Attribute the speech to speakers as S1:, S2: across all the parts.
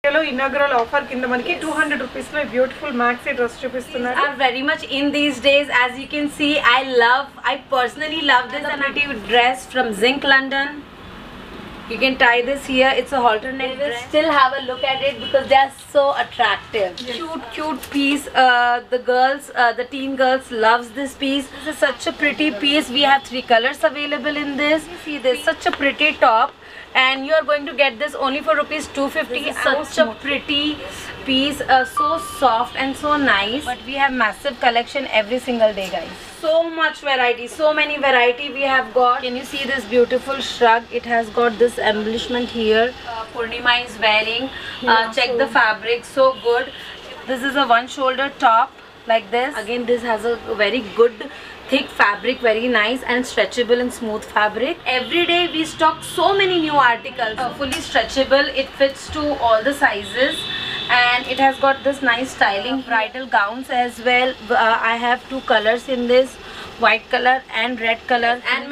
S1: Inaugural offer కింద మనకి 200 రూపాయస్ లో బ్యూటిఫుల్ maxi dress చూపిస్తున్నారు.
S2: Are very much in these days. As you can see, I personally love this pretty dress from Zinc London. You can tie this here. It's a halter neck dress. Still have a look at it because they are so attractive. Yes. Cute piece. The teen girls loves this piece. This is such a pretty piece. We have 3 colors available in this. You see this, such a pretty top. And you are going to get this only for rupees 250. Such a pretty piece, so soft and so nice. But we have massive collection every single day, guys. So much variety, so many variety we have got. Can you see this beautiful shrug? It has got this embellishment here. Purnima is wearing. Check the fabric, so good. This is a one shoulder top like this. Again, this has a very good thick fabric, very nice and stretchable and smooth fabric. Every day we stock so many new articles. Fully stretchable, it fits to all the sizes and it has got this nice styling. Bridal gowns as well. I have 2 colors in this, white color and red color, and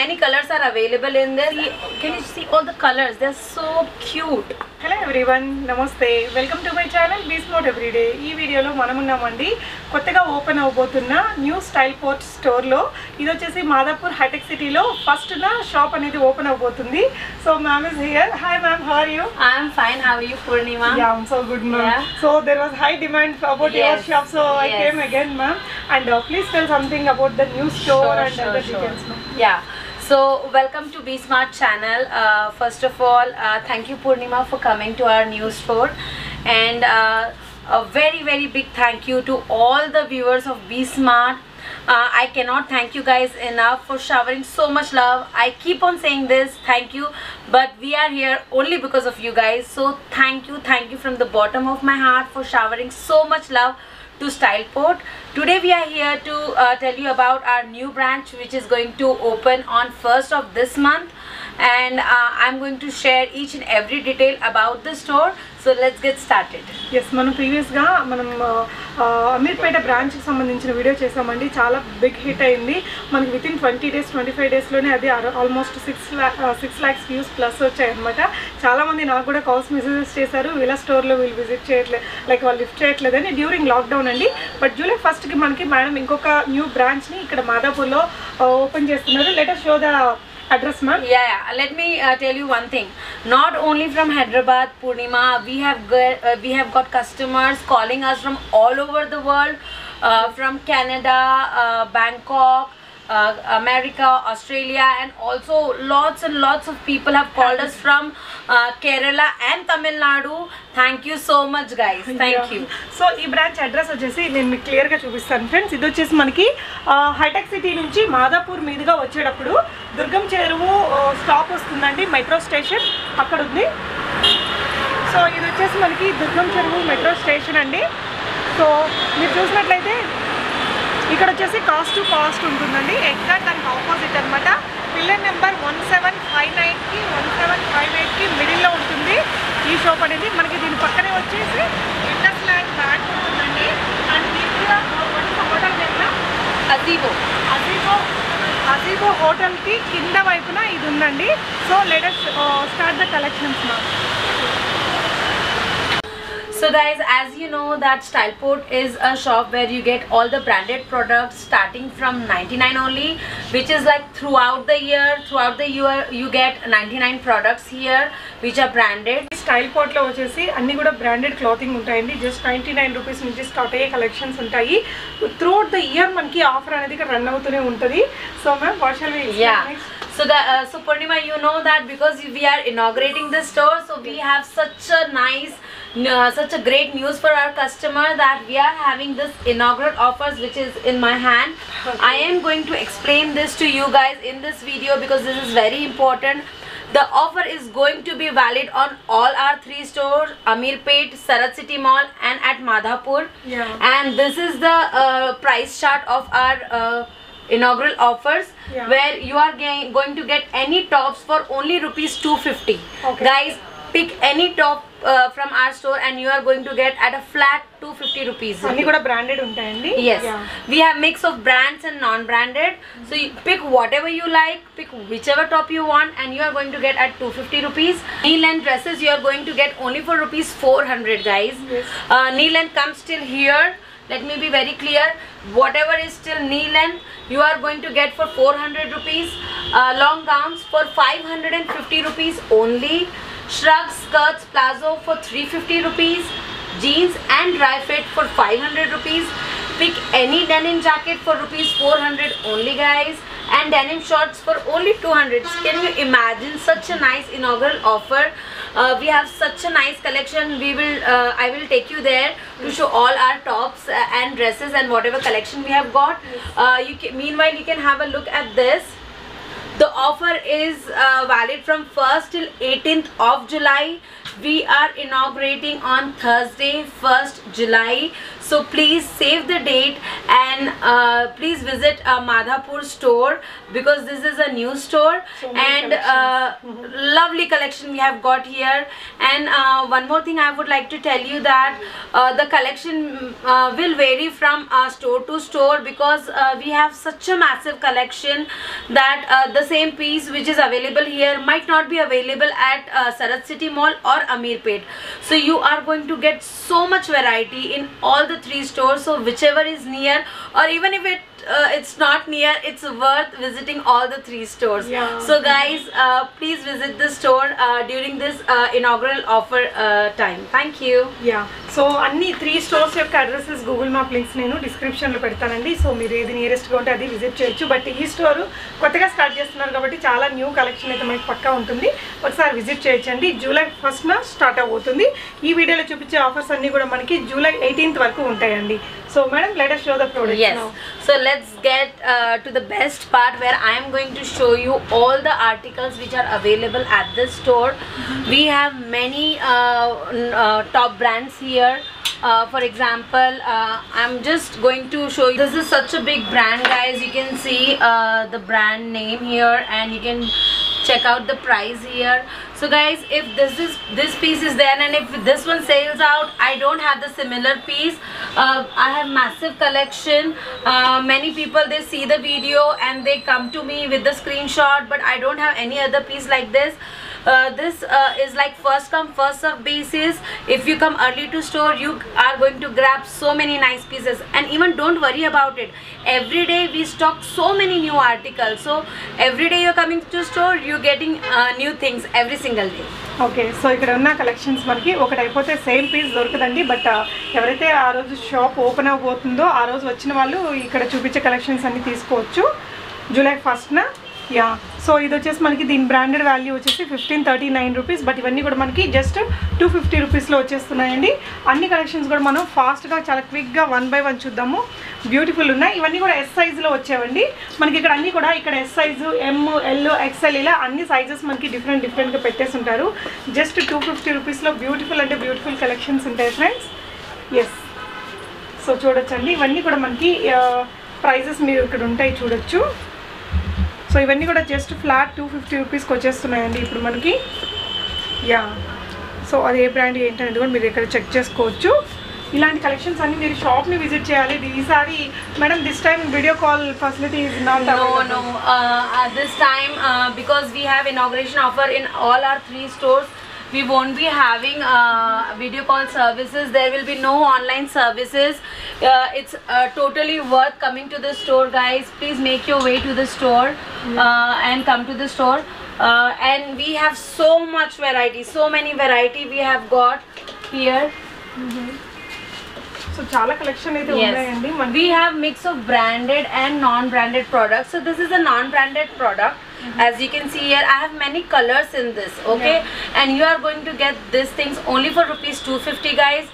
S2: many colors are available in this. Can you see all the colors? They're so cute.
S1: Hello everyone, namaste, welcome to my channel BeSmart Everyday. ఈ వీడియోలో మనం ఉన్నామండి కొత్తగా open అవబోతున్న new style port store లో. ఇది వచ్చేసి మాదాపూర్ హైటెక్ సిటీలో ఫస్ట్ నా షాప్ అనేది ఓపెన్ అవబోతుంది. So ma'am is here. Hi ma'am, how are you?
S2: I am fine. How are you, Purnima?
S1: Yeah, I'm so good, ma'am. Yeah. So there was high demand about your shop, so I came again, ma'am. And please tell something about the new store and other details, ma'am.
S2: Yeah. So welcome to BeSmart channel. First of all, thank you Purnima for coming to our new store, and a very big thank you to all the viewers of BeSmart. I cannot thank you guys enough for showering so much love. I keep on saying this, thank you, but we are here only because of you guys. So thank you from the bottom of my heart for showering so much love to Styleport. Today we are here to tell you about our new branch which is going to open on 1st of this month, and I'm going to share each and every detail about the store. So let's get started.
S1: Yes, మనం previous గా మనం Ameerpet branch కి సంబంధించిన video చేసామండి. చాలా big hit అయింది. మనకి with in 20 days 25 days లోనే అది ఆల్మోస్ట్ 6 lakhs వ్యూస్ ప్లస్ వచ్చాయి అనమాట. చాలా మంది నాకు కూడా కాల్స్ మెసేజెస్ చేశారు, వీళ్ళ స్టోర్ లో వీళ్ళు విజిట్ చేయట్లేదు, లైక్ వాళ్ళు లిఫ్ట్ చేయట్లేదని. డ్యూరింగ్ లాక్డౌన్ అండి. బట్ జూలై 1st కి మనకి మేడం ఇంకొక న్యూ బ్రాంచ్ ని ఇక్కడ మాదాపూర్ లో ఓపెన్ చేస్తున్నారు. Let us show the address, ma'am.
S2: Yeah, let me tell you one thing. Not only from Hyderabad, Purnima, we have got customers calling us from all over the world, from Canada, Bangkok, America, Australia, and also lots and lots of people have called us from Kerala and Tamil Nadu. Thank you so much, guys. Thank you.
S1: So ఈ branch address వచ్చేసి నేను మీకు clear గా చూపిస్తాను friends. ఇది వచ్చేసి మనకి hitech city నుంచి మాదాపూర్ మీదుగా వచ్చేటప్పుడు దుర్గం చెరువు స్టాప్ వస్తుందండి, మెట్రో స్టేషన్ అక్కడ ఉంది. సో ఇది వచ్చేసి మనకి దుర్గం చెరువు మెట్రో స్టేషన్ అండి. సో మీరు చూసినట్లయితే ఇక్కడ వచ్చేసి కాస్ట్ టు కాస్ట్ ఉంటుందండి. ఎగ్జాక్ట్ దానికి ఆపోజిట్ అనమాట. పిల్లర్ నెంబర్ 1759కి 1758కి మిడిల్లో ఉంటుంది ఈ షాప్ అనేది. మనకి దీని పక్కనే వచ్చేసి ఇండస్ ల్యాండ్ బ్యాంక్ ఉంటుందండి. అండ్ దీంట్లో హోటల్ దగ్గర అజీబో హోటల్కి కింద వైపున ఇది ఉందండి. So let us start the collections మా.
S2: So guys, as you know that Styleport is a shop where you get all the branded products starting from 99 only, which is like throughout the year you get 99 products here which are branded.
S1: Styleport లో వచ్చేసి అన్ని కూడా branded clothing ఉంటాయండి. Just 99 rupees నుంచి start అయ్యే collections ఉంటాయి. Throughout the year మనకి offer అనేది ఇక్కడ రన్ అవుతూనే ఉంటుంది. So ma'am what shall we next?
S2: So Purnima, you know that because we are inaugurating this store, so we have such a great news for our customer that we are having this inaugural offers which is in my hand. Okay. I am going to explain this to you guys in this video because this is very important. The offer is going to be valid on all our 3 stores, Ameerpet, Sarat City Mall and at Madhapur.
S1: Yeah.
S2: And this is the price chart of our inaugural offers, where you are going to get any tops for only rupees 250.
S1: Okay.
S2: Guys, pick any top from our store and you are going to get at a flat 250 rupees.
S1: అన్ని కూడా branded ఉంటాయండి.
S2: Yes, we have mix of brands and non-branded, so you pick whatever you like, pick whichever top you want, and you are going to get at 250 rupees. Knee length dresses you are going to get only for rupees 400, guys.
S1: Yes.
S2: Knee length comes till here. Let me be very clear, whatever is still knee length you are going to get for 400 rupees. Long gowns for 550 rupees only. Shrugs, skirts, plazo for 350 rupees. Jeans and dry fit for 500 rupees. Pick any denim jacket for rupees 400 only, guys, and denim shorts for only 200. Can you imagine such a nice inaugural offer? We have such a nice collection. I will take you there to show all our tops and dresses and whatever collection we have got. Meanwhile you can have a look at this. The offer is valid from 1st till 18th of July. We are inaugurating on Thursday, 1st July. So please save the date and please visit Madhapur store because this is a new store, and lovely collection we have got here. And one more thing I would like to tell you that the collection will vary from store to store because we have such a massive collection that the same piece which is available here might not be available at Sarat City Mall or Amirpet. So you are going to get so much variety in all the 3 stores. So whichever is near, or even if it's not near, it's worth visiting all the 3 stores. So guys, please visit the store during this inaugural offer time. Thank you.
S1: So అన్ని 3 stores యొక్క addresses Google map links నేను డిస్క్రిప్షన్లో పెడతానండి. So మీరు ఏది నియరెస్ట్గా ఉంటే అది visit చేయొచ్చు. బట్ ఈ స్టోర్ కొత్తగా స్టార్ట్ చేస్తున్నారు కాబట్టి చాలా న్యూ కలెక్షన్ అయితే మనకి పక్కా ఉంటుంది. ఒకసారి విజిట్ చేయొచ్చండి. జూలై 1st స్టార్ట్ అవబోతుంది. ఈ వీడియోలో చూపించే ఆఫర్స్ అన్నీ కూడా మనకి జూలై 18th వరకు ఉంటాయండి. So madam, let us show the products.
S2: Yes.
S1: Now.
S2: So let's get to the best part where I am going to show you all the articles which are available at this store. We have many top brands here. For example, I'm just going to show you. This is such a big brand, guys. You can see the brand name here, and you can check out the price here. So guys, if this piece is there and if this one sells out, I don't have the similar piece. I have massive collection. Many people, they see the video and they come to me with the screenshot, but I don't have any other piece like this. This is like first come first serve basis. If you come early to store, you are going to grab so many nice pieces. And even don't worry about it, every day we stock so many new articles. So every day you're coming to store, you're getting new things every single day.
S1: Okay, so ఇక్కడ ఉన్న collections మనకి ఒకటి అయిపోతే same piece దొరకదండి. But ఎవరైతే ఆ రోజు shop open అవబోతుందో ఆ రోజు వచ్చిన వాళ్ళు ఇక్కడ చూపించే కలెక్షన్స్ అన్ని తీసుకోవచ్చు జూలై 1st. సో ఇది వచ్చేసి మనకి దీని బ్రాండెడ్ వాల్యూ వచ్చేసి 1539 రూపీస్. బట్ ఇవన్నీ కూడా మనకి జస్ట్ 250 రూపీస్లో వచ్చేస్తున్నాయండి. అన్ని కలెక్షన్స్ కూడా మనం ఫాస్ట్గా చాలా క్విక్గా 1 by 1 చూద్దాము. బ్యూటిఫుల్ ఉన్నాయి. ఇవన్నీ కూడా ఎస్ సైజులో వచ్చేవండి మనకి. ఇక్కడ అన్నీ కూడా ఇక్కడ ఎస్ సైజు, ఎమ్, ఎల్, ఎక్స్ఎల్ ఇలా అన్ని సైజెస్ మనకి డిఫరెంట్గా పెట్టేసి ఉంటారు. జస్ట్ 250 రూపీస్లో బ్యూటిఫుల్ అంటే బ్యూటిఫుల్ కలెక్షన్స్ ఉంటాయి ఫ్రెండ్స్. ఎస్, సో చూడొచ్చండి. ఇవన్నీ కూడా మనకి ప్రైజెస్ మీరు ఇక్కడ ఉంటాయి చూడొచ్చు. సో ఇవన్నీ కూడా జస్ట్ ఫ్లాట్ 250 రూపీస్కి వచ్చేస్తున్నాయండి ఇప్పుడు మనకి. సో అది ఏ బ్రాండ్ ఏంటనేది కూడా మీరు ఇక్కడ చెక్ చేసుకోవచ్చు. ఇలాంటి కలెక్షన్స్ అన్ని మీరు షాప్ని విజిట్ చేయాలి. ఈసారి madam this time video call facility is not available.
S2: No, this time because we have inauguration offer in all our 3 stores, we won't be having video call services. There will be no online services. It's totally worth coming to the store, guys. Please make your way to the store and come to the store. And we have so much variety, so many variety we have got here.
S1: So చాలా collection అయితే ఉన్నాయండి.
S2: We have mix of branded and non-branded products. So this is a non-branded product. As you can see here, I have many colors in this, okay? And you are going to get these things only for rupees 250, guys.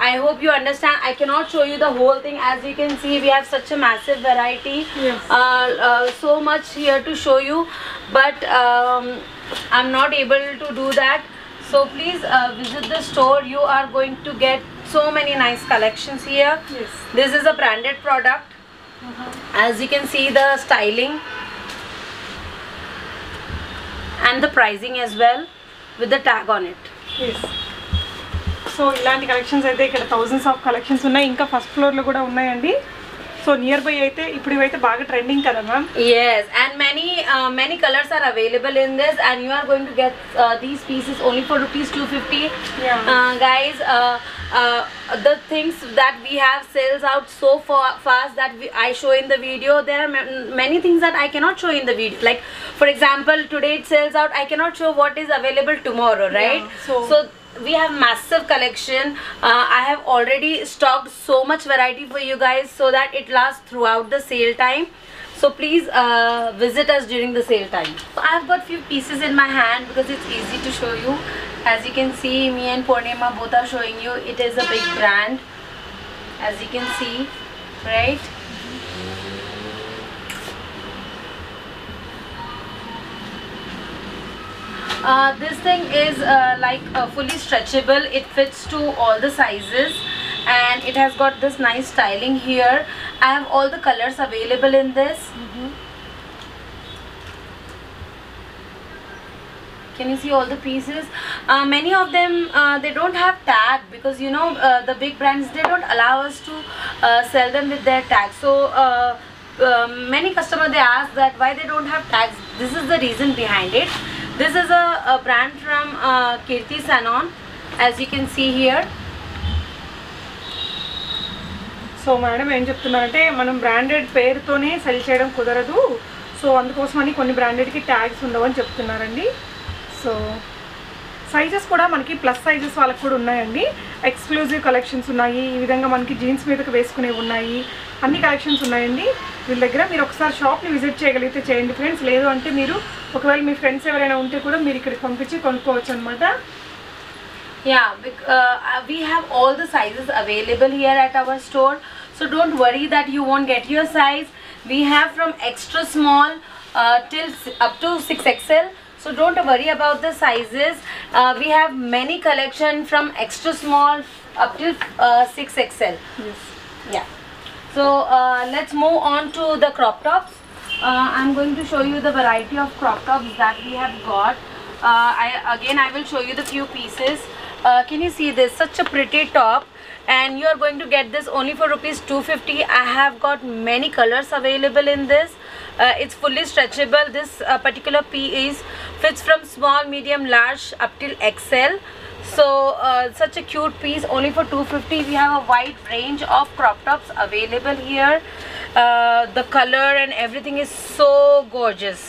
S2: I hope you understand. I cannot show you the whole thing. As you can see, we have such a massive variety. So much here to show you, but I'm not able to do that. So please visit the store. You are going to get so many nice collections here. This is a branded product. As you can see, the styling and the pricing as well with the tag on it.
S1: So ఇలాంటి collections అయితే ఇక్కడ thousands of collections ఉన్నాయి. ఇంకా first ఫ్లోర్లో కూడా ఉన్నాయండి. So near by అయితే ఇప్పుడు ఇవైతే బాగా ట్రెండింగ్ కదా ma'am.
S2: Yes, and many colors are available in this, and you are going to get these pieces only for rupees 250.
S1: Yeah.
S2: Guys, the things that we have sells out so fast that I show in the video. There are many things that I cannot show in the video. Like for example, today it sells out. I cannot show what is available tomorrow, right?
S1: Yeah,
S2: so we have massive collection. I have already stocked so much variety for you guys so that it lasts throughout the sale time. So please visit us during the sale time. I have got few pieces in my hand because it's easy to show you. As you can see, me and Purnima both are showing you. It is a big brand, as you can see, right? This thing is like fully stretchable. It fits to all the sizes, and it has got this nice styling here. I have all the colors available in this. Can you see all the pieces? Many of them they don't have tag because you know the big brands, they don't allow us to sell them with their tag. So many customers, they ask that why they don't have tags. This is the reason behind it. This is a brand from Kirti Sanon, as you can see here.
S1: So madam ఏం చెప్తున్నారంటే మనం branded పేరుతోనే cell చేయడం కుదరదు. So అందుకోసమని కొన్ని బ్రాండెడ్కి tags ఉండవని చెప్తున్నారండి. సో సైజెస్ కూడా మనకి ప్లస్ సైజెస్ వాళ్ళకి కూడా ఉన్నాయండి. ఎక్స్క్లూజివ్ కలెక్షన్స్ ఉన్నాయి. ఈ విధంగా మనకి జీన్స్ మీదకి వేసుకునేవి ఉన్నాయి. అన్ని కలెక్షన్స్ ఉన్నాయండి వీళ్ళ దగ్గర. మీరు ఒకసారి షాప్ని విజిట్ చేయగలిగితే చేయండి ఫ్రెండ్స్. లేదు అంటే మీరు ఒకవేళ మీ ఫ్రెండ్స్ ఎవరైనా ఉంటే కూడా మీరు ఇక్కడికి పంపించి కొనుక్కోవచ్చు అనమాట.
S2: Yeah, we have all the sizes available here at our store. So don't worry that you won't get your size. We have from extra small till up to 6XL. So don't worry about the sizes. We have many collection from extra small up till 6XL.
S1: Yes.
S2: Yeah. So let's move on to the crop tops. I'm going to show you the variety of crop tops that we have got. I will show you the few pieces. Can you see this? Such a pretty top, and you are going to get this only for rupees 250. I have got many colors available in this. It's fully stretchable. This particular piece fits from small, medium, large up till XL. So such a cute piece only for 250. We have a wide range of crop tops available here. The color and everything is so gorgeous.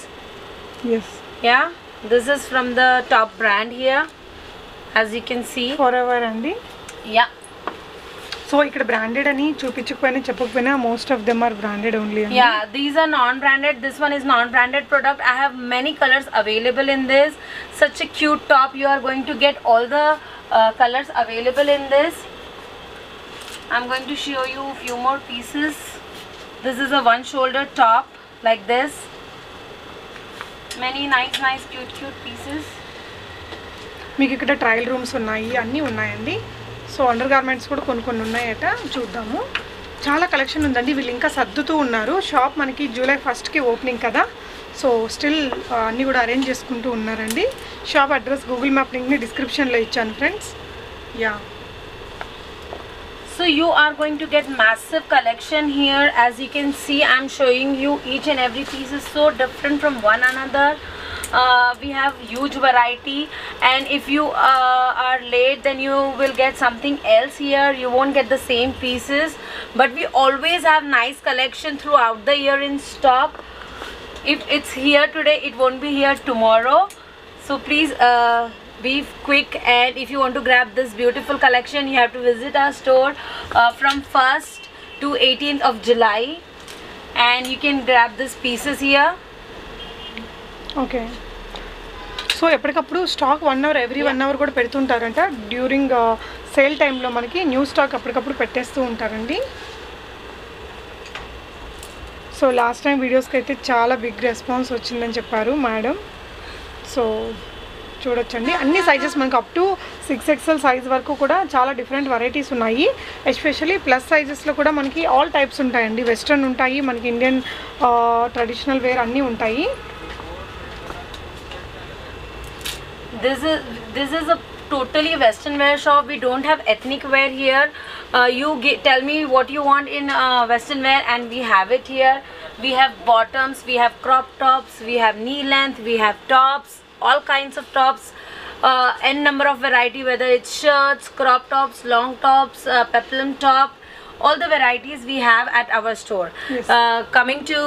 S1: Yes.
S2: Yeah, this is from the top brand here, as you can see.
S1: Forever అండి.
S2: Yeah.
S1: So ఇక్కడ branded అని చూపించకపోయినా చెప్పకపోయినా most of them are branded only.
S2: Yeah, these are non-branded. This one is non-branded product. I have many colors available in this. Such a cute top. You are going to get all the colors available in this. I'm going to show you a few more pieces. This is a one shoulder top like this. Many nice cute pieces.
S1: మీకు ఇక్కడ trial rooms ఉన్నాయి, అన్నీ ఉన్నాయండి. So under garments కూడా కొన్ని ఉన్నాయట, చూద్దాము. చాలా కలెక్షన్ ఉందండి. వీళ్ళు ఇంకా సర్దుతూ ఉన్నారు. షాప్ మనకి జూలై 1st ఓపెనింగ్ కదా. సో స్టిల్ అన్నీ కూడా అరేంజ్ చేసుకుంటూ ఉన్నారండి. షాప్ అడ్రస్ గూగుల్ మ్యాప్ లింక్ని డిస్క్రిప్షన్లో ఇచ్చాను friends. Yeah.
S2: So you are going to get massive collection here. As you can see, I'm showing you each and every piece is so different from one another. We have huge variety, and if you are late, then you will get something else here. You won't get the same pieces, but we always have nice collection throughout the year in stock. If it's here today, it won't be here tomorrow. So please be quick, and if you want to grab this beautiful collection, you have to visit our store from 1st to 18th of July, and you can grab these pieces here.
S1: Okay. So ఎప్పటికప్పుడు stock 1 hour every 1 hour కూడా పెడుతుంటారంట. During sale టైంలో మనకి new stock అప్పటికప్పుడు పెట్టేస్తూ ఉంటారండి. So last time వీడియోస్కి అయితే చాలా బిగ్ రెస్పాన్స్ వచ్చిందని చెప్పారు మేడం. సో చూడొచ్చండి, అన్ని సైజెస్ మనకు అప్ టు 6XL సైజ్ వరకు కూడా చాలా డిఫరెంట్ వెరైటీస్ ఉన్నాయి. ఎస్పెషల్లీ ప్లస్ సైజెస్లో కూడా మనకి ఆల్ టైప్స్ ఉంటాయండి. వెస్ట్రన్ ఉంటాయి, మనకి ఇండియన్ ట్రెడిషనల్ వేర్ అన్నీ ఉంటాయి.
S2: This is a totally western wear shop. We don't have ethnic wear here. You tell me what you want in western wear and we have it here. We have bottoms, we have crop tops, we have knee length, we have tops, all kinds of tops, n number of variety, whether it's shirts, crop tops, long tops, peplum top, all the varieties we have at our store.
S1: Yes.
S2: Coming to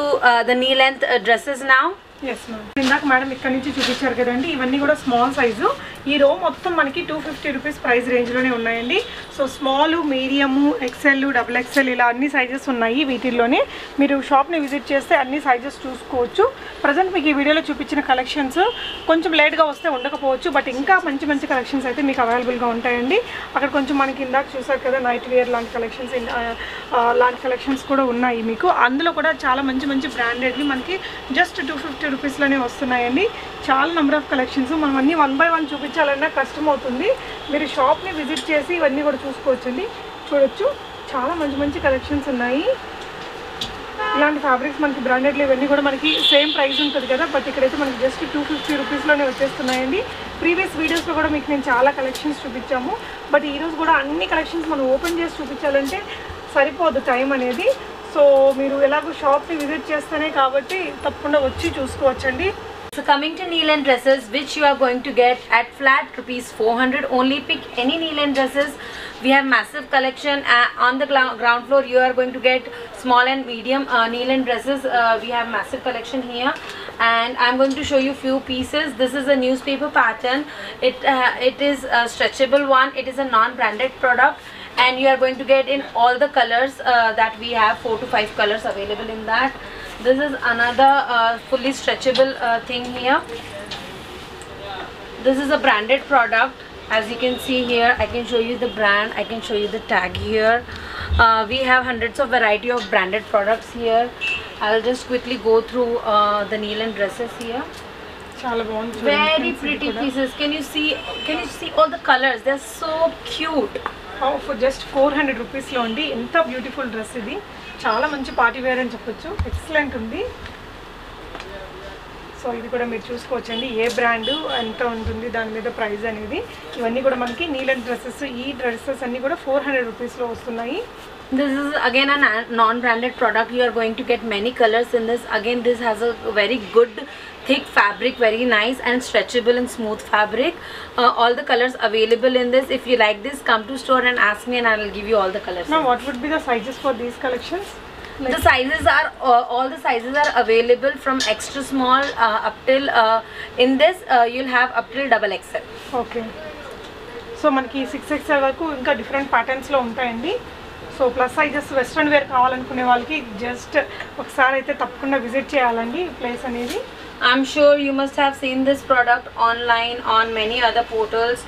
S2: the knee length dresses now.
S1: Yes ma'am, ఇందాక madam ఇక్కడ నుంచి చూపించారు కదండి, ఇవన్నీ కూడా small size. ఈ రో మొత్తం మనకి 250 రూపీస్ ప్రైస్ రేంజ్లోనే ఉన్నాయండి. So small, medium, XL, double XL ఇలా అన్ని సైజెస్ ఉన్నాయి వీటిల్లోనే. మీరు షాప్ని విజిట్ చేస్తే అన్ని సైజెస్ చూసుకోవచ్చు. ప్రజెంట్ మీకు ఈ వీడియోలో చూపించిన కలెక్షన్స్ కొంచెం లేట్గా వస్తే ఉండకపోవచ్చు, బట్ ఇంకా మంచి మంచి కలెక్షన్స్ అయితే మీకు అవైలబుల్గా ఉంటాయండి. అక్కడ కొంచెం మనకి ఇందాక చూసారు కదా నైట్ వేర్ లాంటి కలెక్షన్స్, లాంటి కలెక్షన్స్ కూడా ఉన్నాయి మీకు. అందులో కూడా చాలా మంచి మంచి బ్రాండెడ్ని మనకి జస్ట్ 250 రూపీస్లోనే వస్తున్నాయండి. చాలా నెంబర్ ఆఫ్ కలెక్షన్స్. మనం అన్నీ 1 by 1 చూపించాలన్నా కష్టం అవుతుంది. మీరు షాప్ని విజిట్ చేసి ఇవన్నీ కూడా చూసుకోవచ్చండి. చూడొచ్చు, చాలా మంచి మంచి కలెక్షన్స్ ఉన్నాయి. ఇలాంటి ఫ్యాబ్రిక్స్ మనకి బ్రాండెడ్లు ఇవన్నీ కూడా మనకి సేమ్ ప్రైస్ ఉంటుంది కదా, బట్ ఇక్కడైతే మనకి జస్ట్ 250 రూపీస్లోనే వచ్చేస్తున్నాయండి. ప్రీవియస్ వీడియోస్లో కూడా మీకు నేను చాలా కలెక్షన్స్ చూపించాము, బట్ ఈరోజు కూడా అన్ని కలెక్షన్స్ మనం ఓపెన్ చేసి చూపించాలంటే సరిపోదు టైం అనేది. సో మీరు ఎలాగో షాప్ని విజిట్ చేస్తేనే కాబట్టి తప్పకుండా వచ్చి చూసుకోవచ్చండి.
S2: So coming to knee length dresses, which you are going to get at flat rupees 400 only. Pick any knee length dresses. We have massive collection. On the ground floor you are going to get small and medium knee length dresses. We have massive collection here, and I'm going to show you few pieces. This is a newspaper pattern. It is a stretchable one. It is a non-branded product, and you are going to get in all the colors that we have. 4 to 5 colors available in that. This is another fully stretchable thing here. This is a branded product. As you can see here, I can show you the brand, I can show you the tag here. We have hundreds of variety of branded products here. I'll just quickly go through the knee length dresses here.
S1: చాలా బాగుంది.
S2: Very pretty pieces. Can you see all the colors? They're so cute.
S1: For just 400 రూపీస్లో అండి. ఎంత beautiful dress ఇది. చాలా మంచి party wear అని చెప్పొచ్చు. ఎక్సలెంట్ ఉంది. సో ఇది కూడా మీరు చూసుకోవచ్చండి, ఏ బ్రాండ్ ఎంత ఉంటుంది దాని మీద ప్రైస్ అనేది. ఇవన్నీ కూడా మనకి నీ లెంత్ డ్రెస్సెస్. ఈ డ్రెస్సెస్ అన్నీ కూడా 400 రూపీస్లో వస్తున్నాయి.
S2: This is again a non-branded product. You are going to get many colors in this. Again, this has a very good thick fabric, very nice and stretchable and smooth fabric. All the colors available in this. If you like this, come to store and ask me and I will give you all the colors.
S1: Now what would be the sizes for these collections?
S2: Like the sizes are all the sizes are available from extra small up till in this you'll have up till double XL.
S1: Okay. So మనకి 6XL వరకు ఇంకా different ప్యాటర్న్స్లో ఉంటాయండి. So plus sizes western wear కావాలనుకునే వాళ్ళకి just ఒకసారి అయితే తప్పకుండా విజిట్ చేయాలండి ఈ ప్లేస్ అనేది.
S2: I'm sure you must have seen this product online on many other portals,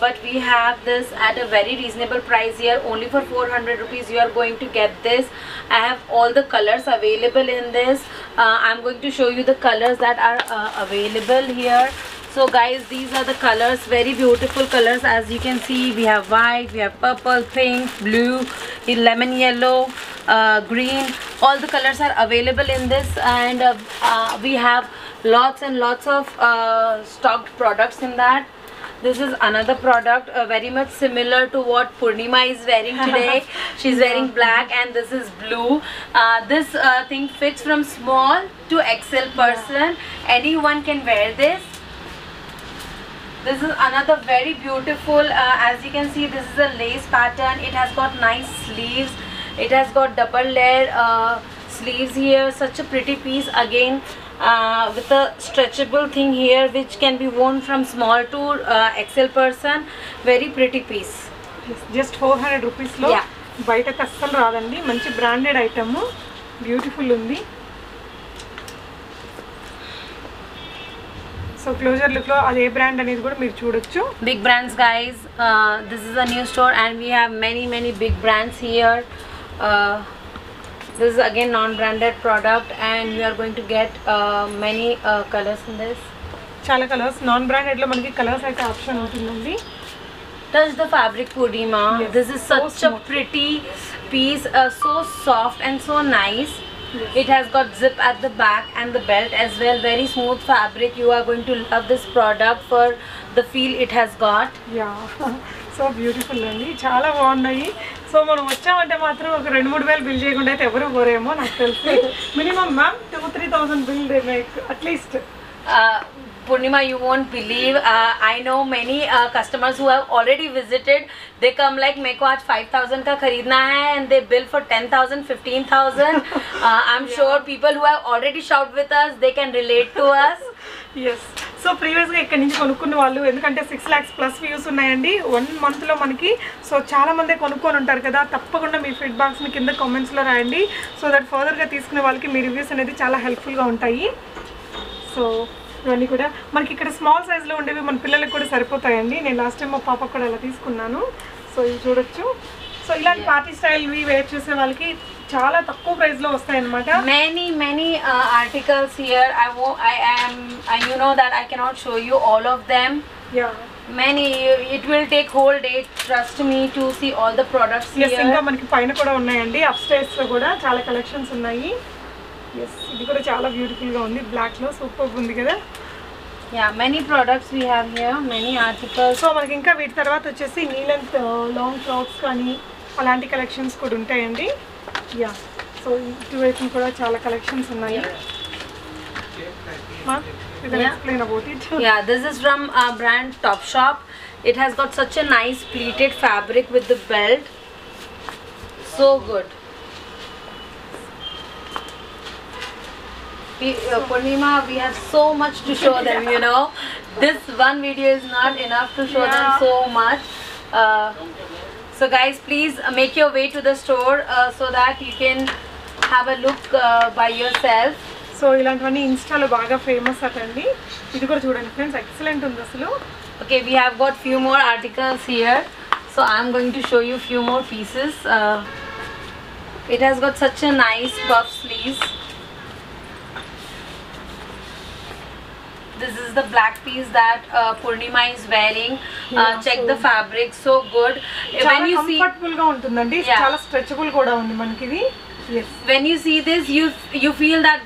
S2: but we have this at a very reasonable price here. Only for 400 rupees you are going to get this. I have all the colors available in this. I'm going to show you the colors that are available here. So guys, these are the colors, very beautiful colors. As you can see, we have white, we have purple, pink, blue, lemon yellow, green. All the colors are available in this, and we have lots and lots of stocked products in that. This is another product very much similar to what Purnima is wearing today. She's wearing black and this is blue. This thing fits from small to XL person. Anyone can wear this. This is another very beautiful, as you can see, this is a lace pattern. It has got nice sleeves. It has got double layer sleeves here. Such a pretty piece again, with a stretchable thing here which can be worn from small to XL person. Very pretty piece.
S1: Just 400 రూపీస్లో బయటకు అస్సలు రాదండి. మంచి branded item, beautiful ఉంది. So closer look లో అదే brand అనేది కూడా మీరు చూడొచ్చు.
S2: Big brands guys, this is a new store and we have many big brands here. This is again non-branded product and you are going to get many colors in this.
S1: చాలా colours non branded లో మనకి colours అయితే option ఉంటుందండి.
S2: Touch the fabric, Purnima.
S1: Yes,
S2: this is such a pretty piece, so soft and so nice.
S1: Yes.
S2: It has got zip at the back and the belt as well. Very smooth fabric. You are going to love this product for the feel it has got.
S1: Yeah so beautiful అండి, చాలా బాగున్నాయి. So మనం వచ్చామంటే మాత్రం ఒక 2-3 వేలు bill చేయకుండా అయితే ఎవరు పోరేమో నాకు తెలిసి. Minimum ma'am 2-3,000 bill make at least.
S2: Purnima, you won't believe. I know many customers who have already visited. They come like, "मेरे को आज 5,000 का खरीदना है," and they bill for 10,000, 15,000. I'm sure people who have already shopped with us, they can relate to us.
S1: Yes. So ప్రీవియస్గా ఇక్కడ నుంచి కొనుక్కున్న వాళ్ళు, ఎందుకంటే 6 lakhs ప్లస్ వ్యూస్ ఉన్నాయండి 1 monthలో మనకి. సో చాలా మంది కొనుక్కొని ఉంటారు కదా, తప్పకుండా మీ ఫీడ్బ్యాక్స్ని కింద కామెంట్స్లో రాయండి. సో దట్ ఫర్దర్గా తీసుకునే వాళ్ళకి మీ రివ్యూస్ అనేది చాలా హెల్ప్ఫుల్గా ఉంటాయి. సో ఇవన్నీ కూడా మనకి ఇక్కడ స్మాల్ సైజ్లో ఉండేవి మన పిల్లలకి కూడా సరిపోతాయండి. నేను లాస్ట్ టైం మా పాపకు కూడా అలా తీసుకున్నాను. సో ఇవి చూడొచ్చు. సో ఇలాంటి పార్టీ స్టైల్వి వేర్ చేసే వాళ్ళకి చాలా తక్కువ ప్రైస్లో వస్తాయి అన్నమాట.
S2: Many articles here. You know that I cannot show you all of them.
S1: Yeah
S2: Many. It will take whole day, trust me, to see all the products
S1: yes.
S2: here.
S1: ఇంకా మనకి పైన కూడా ఉన్నాయండి, అప్ స్టేర్స్లో కూడా చాలా కలెక్షన్స్ ఉన్నాయి. Yes, ఇది కూడా చాలా బ్యూటిఫుల్గా ఉంది, బ్లాక్లో సూపర్ ఉంది కదా.
S2: Yeah, many products we have here, many articles.
S1: So మనకి ఇంకా వీటి తర్వాత వచ్చేసి నీ లెంత్ లాంగ్ ఫ్రాక్స్ కానీ అలాంటి కలెక్షన్స్ కూడా ఉంటాయండి. యా, సో ఇటువైపు కూడా చాలా కలెక్షన్స్ ఉన్నాయి. మా you can explain about it.
S2: Yeah, this is from our brand Topshop. It has got such a nice pleated fabric with the belt. So good. Purnima, we have so much to show them, you know. This one video is not enough to show them so much. So guys, please make your way to the store so that you can have a look by yourself.
S1: So ఇలాంటివన్నీ ఇన్స్టాలో బాగా famous అటండి. ఇది కూడా చూడండి friends, excellent ఉంది అసలు.
S2: Okay, we have got few more articles here. So I'm going to show you few more pieces. It has got such a nice puff sleeves. This is the black piece that Purnima is wearing. Check the fabric, so good.
S1: చాలా comfortable గా ఉంటుందండి, చాలా stretchable కూడా ఉంది మనకి ఇది. Yes.
S2: When you see this, you feel that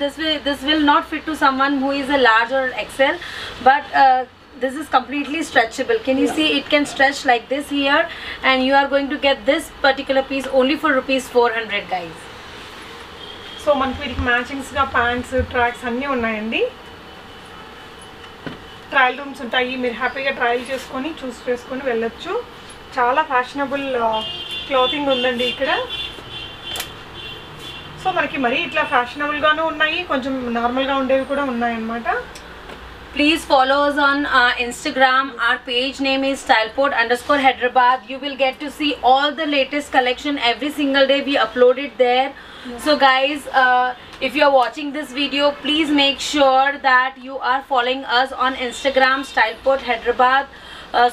S2: this will not fit to someone who is a large or XL, but this is completely stretchable. Can you see it can stretch like this here, and you are going to get this particular piece only for ₹400, guys.
S1: So మనకి వీటికి matchings గా pants, tracks అన్నీ ఉన్నాయండి. Trial rooms ఉంటాయి, మీరు హ్యాపీగా trial చేసుకొని చూస్ చేసుకొని వెళ్ళొచ్చు. చాలా ఫ్యాషనబుల్ క్లాతింగ్ ఉందండి ఇక్కడ. సో మనకి మరీ ఇట్లా ఫ్యాషనబుల్గాను ఉన్నాయి, కొంచెం నార్మల్గా ఉండేవి కూడా ఉన్నాయన్నమాట.
S2: Please follow us on Instagram. Our page name is styleport_Hyderabad. You will get to see all the latest collection every single day. We upload it there. So guys, if you are watching this video, please make sure that you are following us on Instagram styleport_Hyderabad,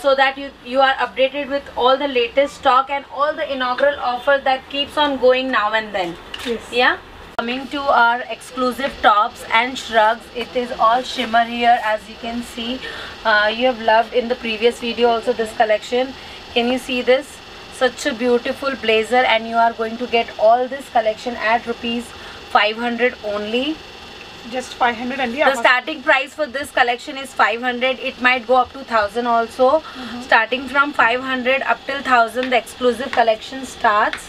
S2: so that you are updated with all the latest stock and all the inaugural offer that keeps on going now and then.
S1: Yes.
S2: Yeah. Coming to our exclusive tops and shrugs, it is all shimmer here, as you can see. You have loved in the previous video also this collection. Can you see this? Such a beautiful blazer, and you are going to get all this collection at ₹500 only.
S1: Just 500 అండి.
S2: The starting price for this collection is 500. It might go up to 1000 also. Starting from 500 up till 1000, the exclusive collection starts.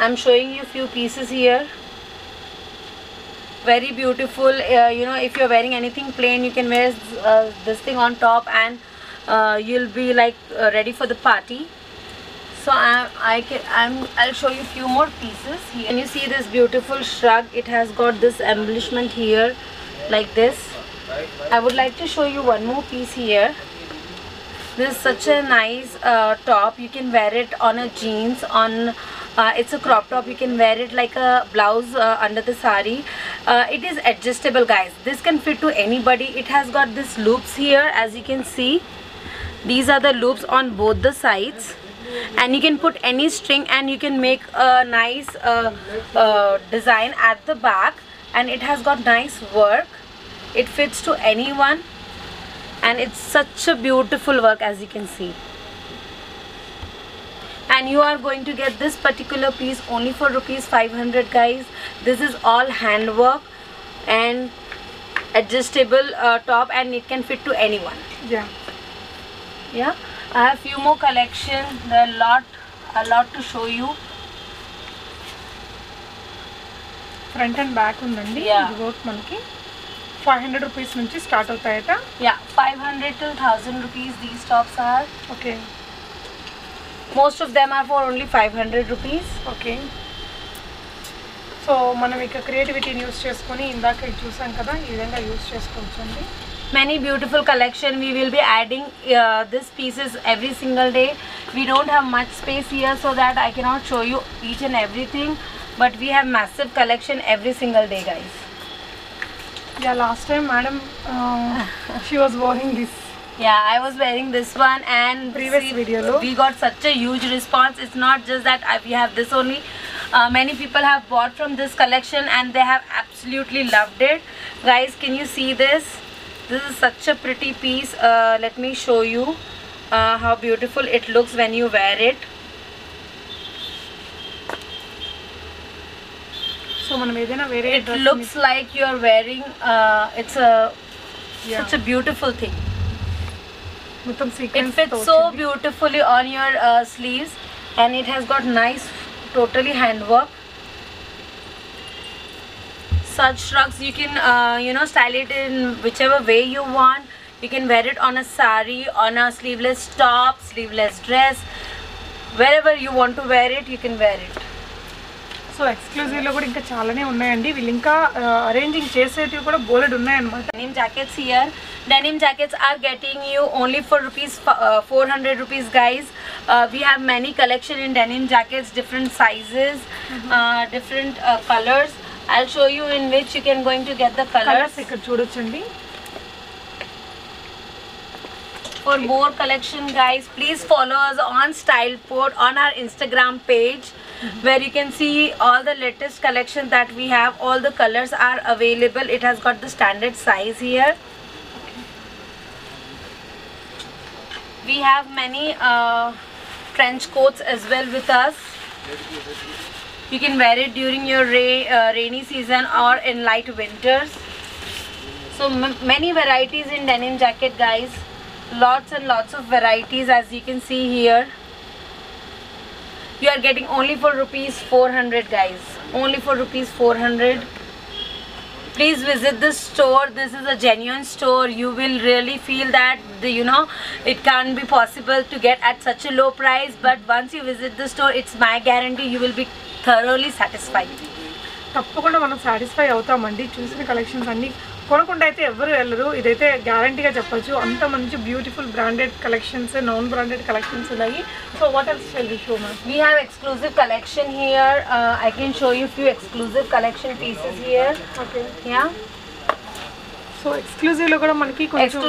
S2: I'm showing you few pieces here. Very beautiful. You know, if you're wearing anything plain, you can wear this thing on top, and you'll be like ready for the party. So I'll show you few more pieces here. Can you see this beautiful shrug? It has got this embellishment here like this. I would like to show you one more piece here. This is such a nice top. You can wear it on a jeans, on it's a crop top. You can wear it like a blouse under the sari. It is adjustable, guys. This can fit to anybody. It has got this loops here, as you can see. These are the loops on both the sides, and you can put any string, and you can make a nice design at the back, and it has got nice work. It fits to anyone, and it's such a beautiful work, as you can see. and you are going to get this particular piece only for rupees 500 guys. This is all handwork and adjustable top, and it can fit to anyone. Yeah, I have few more collection. There are a lot to show you.
S1: Front and back ఉందండి. ఇది work మనకి 500 rupees నుంచి start అవుతాయట.
S2: 500 to 1000 rupees these tops are.
S1: Okay.
S2: Most of them are for only 500 rupees.
S1: Okay. So మనం ఇక క్రియేటివిటీని use చేసుకొని ఇందాక ఇది చూసాం కదా, ఈ విధంగా యూస్ చేసుకోవచ్చండి.
S2: Many beautiful collection. We will be adding this pieces every single day. We don't have much space here, so that I cannot show you each and everything, but we have massive collection every single day guys.
S1: Yeah, last time madam she was wearing this.
S2: Yeah, I was wearing this one, and
S1: previous video lo
S2: we got such a huge response. It's not just that we have this only. Many people have bought from this collection and they have absolutely loved it. Guys, can you see this? This is such a pretty piece. Let me show you how beautiful it looks when you wear it.
S1: So మనం ఏదైనా వేరే
S2: it looks like you are wearing it's a such a beautiful thing.
S1: మొత్తం sequence
S2: it fits so beautifully on your sleeves, and it has got nice totally handwork. Such rugs you can you know, style it in whichever way you want. You can wear it on a sari, on a sleeveless top, sleeveless dress, wherever you want to wear it, you can wear it.
S1: So exclusive లో కూడా ఇంకా చాలానే ఉన్నాయండి. వీళ్ళు ఇంకా arranging చేసేటివి కూడా బోలెడ్ ఉన్నాయన్నమాట.
S2: Denim jackets here. Denim jackets are getting you only for rupees 400 rupees guys. We have many collection in denim jackets, different sizes, different colors. I'll show you in which you can going to get the colors.
S1: ఇక్కడ చూడొచ్చండి.
S2: For more collection guys, please follow us on Styleport on our Instagram page, where you can see all the latest collection that we have. All the colors are available. It has got the standard size here. We have many trench coats as well with us. You can wear it during your rainy season or in light winters. So many varieties in denim jacket guys. Lots and lots of varieties, as you can see here. You are getting only for rupees 400 guys. Only for rupees 400. Please visit this store. This is a genuine store. You will really feel that you know, it can't be possible to get at such a low price, but once you visit the store, it's my guarantee you will be thoroughly satisfied.
S1: తప్పకుండా మనం satisfy అవుతామండి. చూసిన collections అన్ని కొనకుండా అయితే ఎవరు వెళ్ళరు, ఇదైతే గ్యారంటీగా చెప్పొచ్చు. అంత మంచి beautiful branded collections, non branded collections ఉన్నాయి. So what else shall we show ma'am?
S2: We have exclusive collection here. I can show you few exclusive collection pieces here.
S1: Okay.
S2: Yeah.
S1: So exclusive లో కూడా మనకి కొంచెం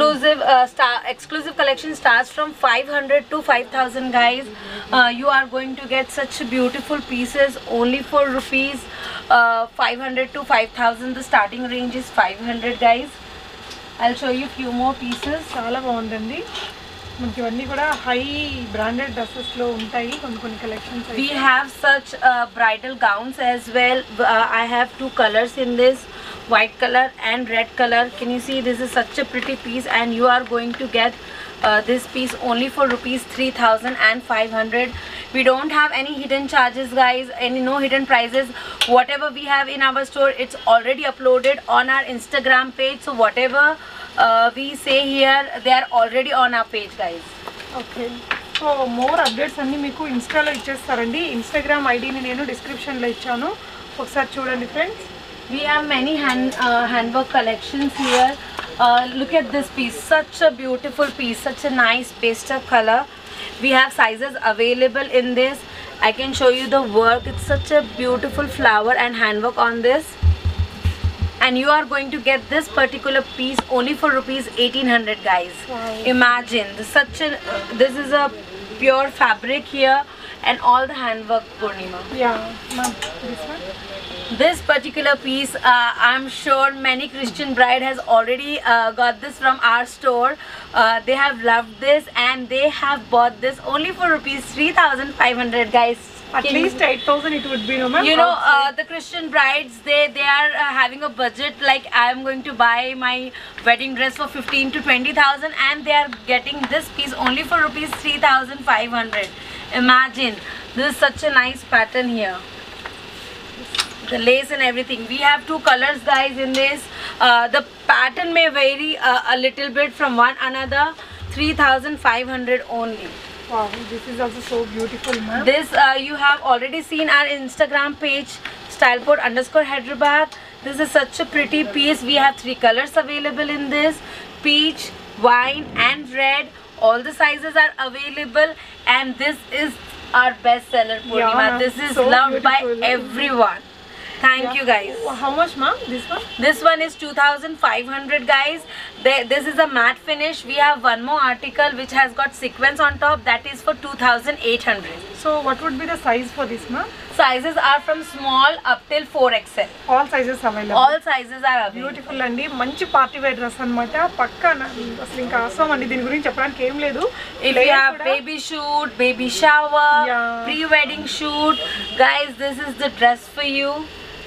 S2: exclusive collection starts from 500 to 5000 guys. You are going to get such beautiful pieces only for rupees 500 to 5000. The starting range is 500 guys. I'll show you few more pieces.
S1: చాలా బాగుందండి. మనకి ఇవన్నీ కూడా high branded dresses లో ఉంటాయి కొన్ని collections.
S2: We have such bridal gowns as well. I have two colors in this, white color and red color. Can you see? This is such a pretty piece, and you are going to get this piece only for rupees 3500. We don't have any hidden charges guys, no hidden prices. Whatever we have in our store, it's already uploaded on our Instagram page. So whatever we say here, they are already on our page guys.
S1: Okay. So more updates అన్నీ మీకు ఇన్స్టాలో ఇచ్చేస్తారండి. Instagram ఐడిని నేను డిస్క్రిప్షన్లో ఇచ్చాను, ఒకసారి చూడండి friends.
S2: We have many handwork collections here. Look at this piece, such a beautiful piece, such a nice pastel color. We have sizes available in this. I can show you the work. It's such a beautiful flower and handwork on this, and you are going to get this particular piece only for rupees 1800 guys.
S1: Wow.
S2: Imagine this is a pure fabric here, and all the handwork, Purnima.
S1: Yeah, ma'am, this one.
S2: This particular piece, I'm sure many Christian bride has already got this from our store. They have loved this and they have bought this only for rupees 3,500, guys.
S1: At least 8,000 it would be, no ma'am?
S2: You know, the Christian brides, they are having a budget like I'm going to buy my wedding dress for 15 to 20,000 and they are getting this piece only for rupees 3,500. Imagine, this is such a nice pattern here. The lace and everything. We have two colors, guys, in this. The pattern may vary a little bit from one another. 3,500 only.
S1: Wow, this is also so beautiful, ma'am.
S2: This you have already seen our Instagram page, styleport_Hyderabad. This is such a pretty piece. We have 3 colors available in this: peach, wine and red. All the sizes are available and this is our best seller, Purnima.
S1: Yeah,
S2: this is
S1: so
S2: loved
S1: beautiful.
S2: by everyone. Thank you, guys.
S1: How much, ma'am? This one?
S2: This one is 2,500, guys. This is a matte finish. We have one more article which has got sequins on top. That is for 2,800.
S1: So what would be the size for this, ma'am?
S2: Sizes are from small up till 4XL.
S1: All sizes available.
S2: All sizes are available.
S1: Beautiful అండి, మంచి party wear dress అన్నమాట. పక్కా అసలు ఇంకా అవసరం అండి దీని గురించి చెప్పడానికి ఏం లేదు.
S2: If you have baby shoot, baby shower, pre-wedding shoot, guys, this is the dress for you.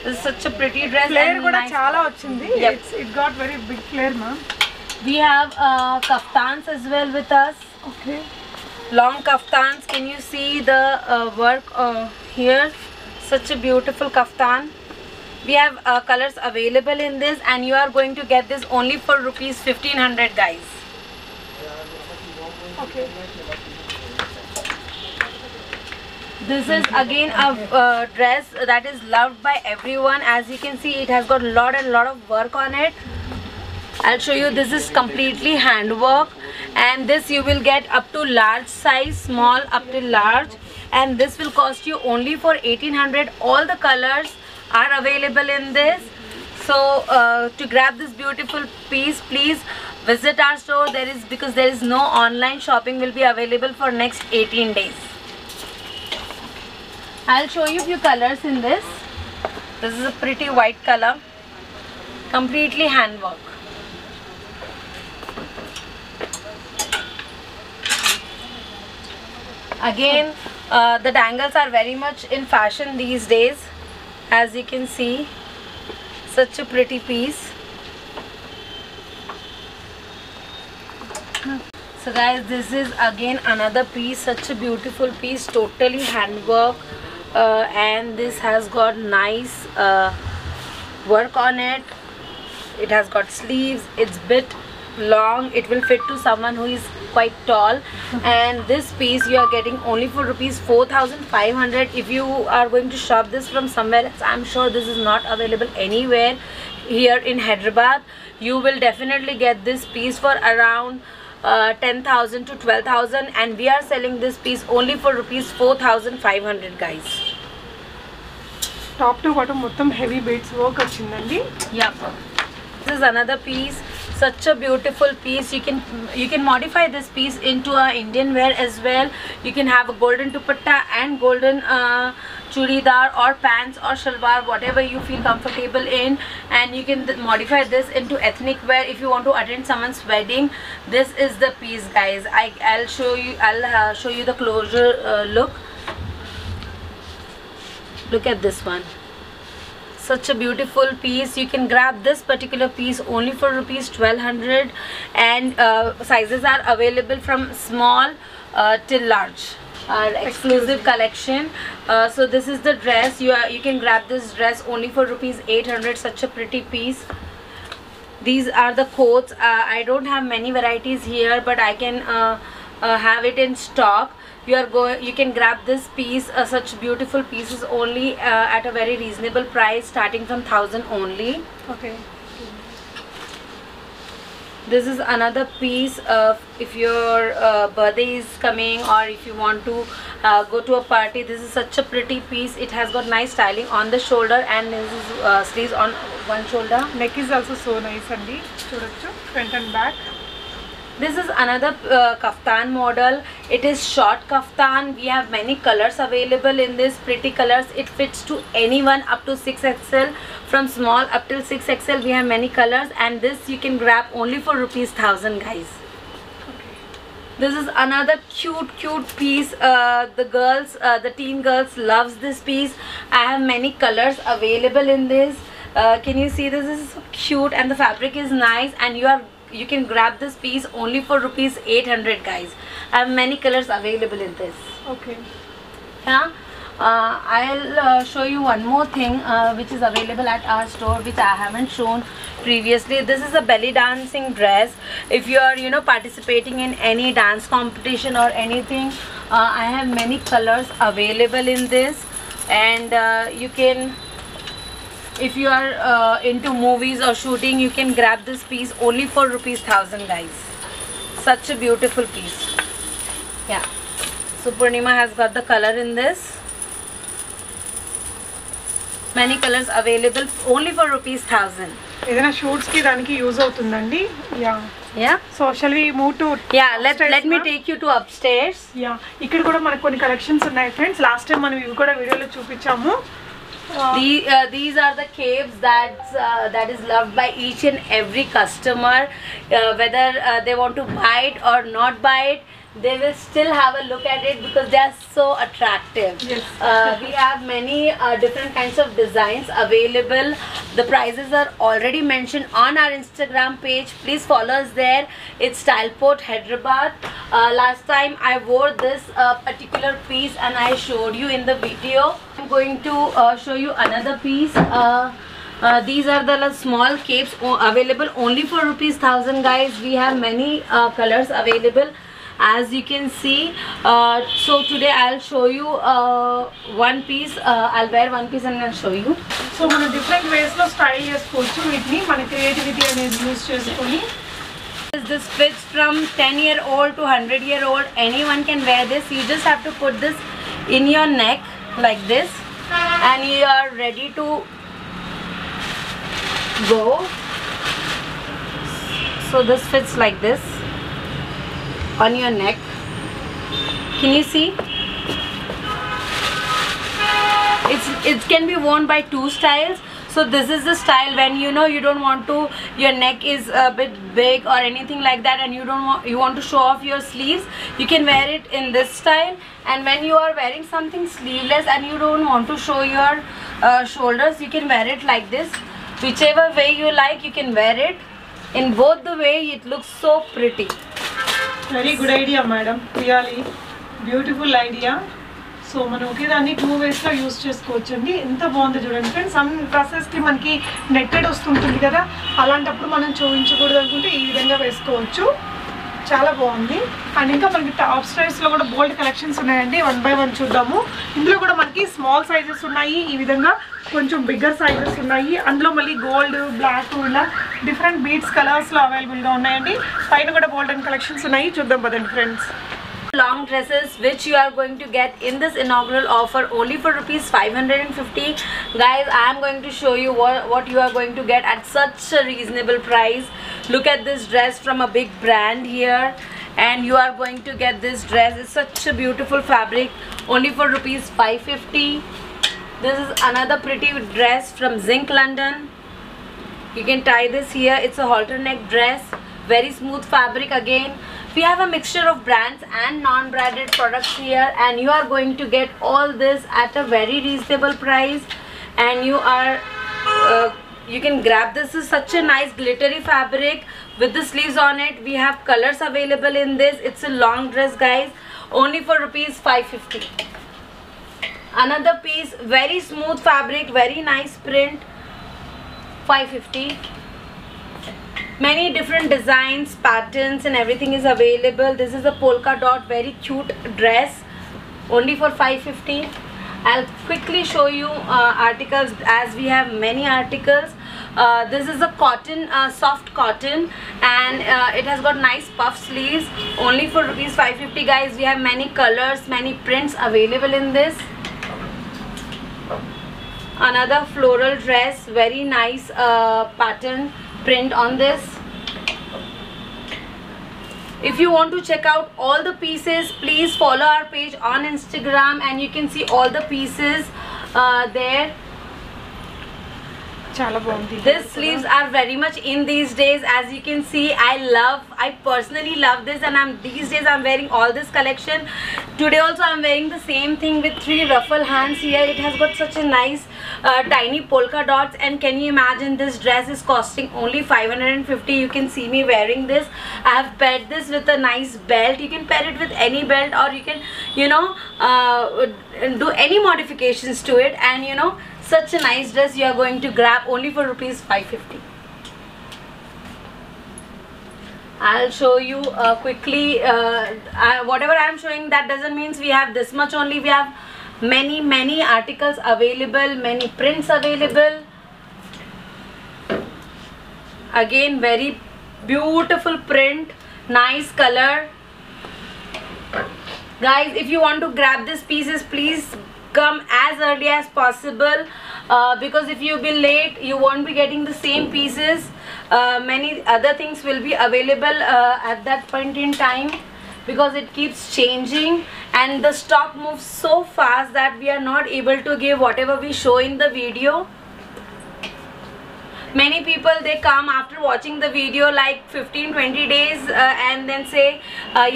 S2: This is such a pretty dress.
S1: Flare కూడా
S2: nice
S1: చాలా వచ్చింది.
S2: Yep.
S1: It got very big flare, ma'am.
S2: We have kaftans as well with us.
S1: Okay.
S2: Long kaftans. Can you see the work here? Such a beautiful kaftan. We have colors available in this and you are going to get this only for rupees 1,500, guys.
S1: Okay.
S2: This is again a dress that is loved by everyone. As you can see, it has got a lot of work on it. I'll show you. This is completely handwork and this you will get up to large size, small up to large, and this will cost you only for 1,800. All the colors are available in this. So to grab this beautiful piece, please visit our store. Because there is no online shopping will be available for next 18 days. I'll show you few colors in this. This is a pretty white color, completely handwork. Again, the dangles are very much in fashion these days. As you can see, such a pretty piece. So guys, this is again another piece, such a beautiful piece, totally handwork, and this has got nice work on it. It has got sleeves, it's bit long, it will fit to someone who is quite tall, and this piece you are getting only for rupees 4,500. If you are going to shop this from somewhere else, I'm sure this is not available anywhere here in Hyderabad. You will definitely get this piece for around 10,000 to 12,000, and we are selling this piece only for rupees 4,500, guys.
S1: Top to bottom మొత్తం heavy beads work వచ్చిందండి.
S2: Yeah, this is another piece, such a beautiful piece. You can modify this piece into a Indian wear as well. You can have a golden dupatta and golden churidar or pants or shalwar, whatever you feel comfortable in, and you can modify this into ethnic wear if you want to attend someone's wedding. This is the piece, guys. I'll show you the closer look. Look at this one, such a beautiful piece. You can grab this particular piece only for rupees 1,200, and sizes are available from small till large. Our exclusive collection. So this is the dress. You can grab this dress only for rupees 800. Such a pretty piece. These are the coats. I don't have many varieties here, but I can have it in stock. You can grab this piece, such beautiful pieces only at a very reasonable price, starting from 1,000 only.
S1: Okay.
S2: This is another piece of if your birthday is coming, or if you want to go to a party. This is such a pretty piece. It has got nice styling on the shoulder, and this is sleeves on one shoulder.
S1: Neck is also so nice andi. చూడొచ్చు, front and back.
S2: This is another kaftan model. It is short kaftan. We have many colors available in this, pretty colors. It fits to anyone up to 6XL. From small up till 6XL we have many colors, and this you can grab only for ₹1,000 guys. This is another cute piece. The teen girls loves this piece. I have many colors available in this. Can you see this? This is so cute, and the fabric is nice, and you can grab this piece only for ₹800 guys. I have many colors available in this.
S1: Okay.
S2: Yeah. I'll show you one more thing which is available at our store, which I haven't shown previously. This is a belly dancing dress. If you are participating in any dance competition or anything, I have many colors available in this, and you can, if you are into movies or shooting, you can grab this piece only for ₹1,000 guys. Such a beautiful piece. Yeah, so Purnima has got the color in this. Many colors available only for ₹1,000.
S1: ఏదైనా shoots కి దానికి use అవుతుందండి.
S2: Yeah.
S1: So shall we move to
S2: let me take you to upstairs.
S1: ఇక్కడ కూడా మనకు కొన్ని collections ఉన్నాయి friends. Last time మనం ఇవి కూడా వీడియోలో చూపించాము.
S2: These are the capes that is loved by each and every customer, whether they want to buy it or not buy it, they will still have a look at it because they are so attractive.
S1: Yes.
S2: We have many different kinds of designs available. The prices are already mentioned on our Instagram page. Please follow us there. It's Styleport Hyderabad. Last time I wore this particular piece and I showed you in the video. I'm going to show you another piece. These are the small capes available only for ₹1,000 guys. We have many colors available, as you can see. So today I'll show you one piece. I'll wear one piece and I'll show you.
S1: So మనం different ways లో style చేసుకోవచ్చు వీటిని, మన creativity అనేది use చేసుకొని.
S2: This fits from 10-year-old to 100-year-old. Anyone can wear this. You just have to put this in your neck like this, and you are ready to go. So this fits like this on your neck. Can you see? It can be worn by two styles. So this is the style when you don't want to, your neck is a bit big or anything like that, and you want to show off your sleeves, you can wear it in this style. And when you are wearing something sleeveless and you don't want to show your shoulders, you can wear it like this. Whichever way you like, you can wear it. In both the way, it looks so pretty.
S1: Very good idea madam, really beautiful idea. So మనం ఒకే దాన్ని 2 వేస్లో use చేసుకోవచ్చు అండి. ఎంత బాగుందో చూడండి friends. Some డ్రెస్సెస్కి మనకి netted వస్తుంటుంది కదా, అలాంటప్పుడు మనం చూపించకూడదు అనుకుంటే ఈ విధంగా వేసుకోవచ్చు. చాలా బాగుంది. అండ్ ఇంకా మనకి టాప్ స్టైల్స్లో కూడా బోల్డ్ కలెక్షన్స్ ఉన్నాయండి. 1 by 1 చూద్దాము. ఇందులో కూడా మనకి స్మాల్ సైజెస్ ఉన్నాయి, ఈ విధంగా కొంచెం బిగ్గర్ సైజెస్ ఉన్నాయి. అందులో మళ్ళీ గోల్డ్, బ్లాక్, ఇలా డిఫరెంట్ బీడ్స్ కలర్స్లో అవైలబుల్గా ఉన్నాయండి. పైన కూడా గోల్డెన్ కలెక్షన్స్ ఉన్నాయి, చూద్దాం పదండి friends.
S2: Long dresses which you are going to get in this inaugural offer only for ₹550 guys. I am going to show you what you are going to get at such a reasonable price. Look at this dress from a big brand here, and you are going to get this dress. It's such a beautiful fabric, only for ₹550. This is another pretty dress from Zinc London. You can tie this here. It's a halter neck dress, very smooth fabric again. We have a mixture of brands and non-branded products here, and you are going to get all this at a very reasonable price. And you can grab this. Is such a nice glittery fabric with the sleeves on it. We have colors available in this. It's a long dress guys, only for ₹550. Another piece, very smooth fabric, very nice print, $550. Many different designs, patterns and everything is available. This is a polka dot, very cute dress, only for $550. I'll quickly show you articles, as we have many articles. This is a cotton, soft cotton, and it has got nice puff sleeves, only for ₹550 guys. We have many colors, many prints available in this. Another floral dress, very nice pattern print on this. If you want to check out all the pieces, please follow our page on Instagram and you can see all the pieces there.
S1: చాలా బాగుంది.
S2: These sleeves are very much in these days. As you can see, I personally love this, and these days I'm wearing all this collection. Today also I'm wearing the same thing with 3 ruffle hands here. It has got such a nice tiny polka dots, and can you imagine, this dress is costing only 550. You can see me wearing this. I have paired this with a nice belt. You can pair it with any belt, or you can, you know, do any modifications to it, and you know, such a nice dress you are going to grab only for rupees 550. I'll show you quickly. Whatever I'm showing, that doesn't mean we have this much only. We have many articles available, many prints available. Again, very beautiful print, nice color. Guys, if you want to grab these pieces, please come as early as possible, because if you be late, you won't be getting the same pieces. Many other things will be available at that point in time, because it keeps changing and the stock moves so fast that we are not able to give whatever we show in the video. Many people, they come after watching the video like 15-20 days and then say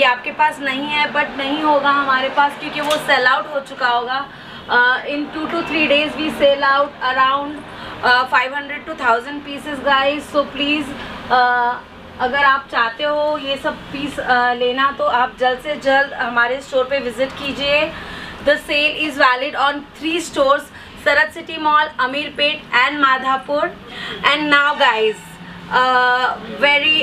S2: ये आपके पास नहीं है, but नहीं होगा हमारे पास, क्योंकि वो sell out हो चुका होगा. In 2 to 3 days we sell out around 500 to 1000 pieces, guys. So please, अगर आप चाहते हो ये सब पीस लेना, तो आप जल्द से जल्द हमारे स्टोर पे विजिट कीजिए. The sale is valid on 3 stores: Sarat City Mall, Amirpet and Madhapur. And now guys, very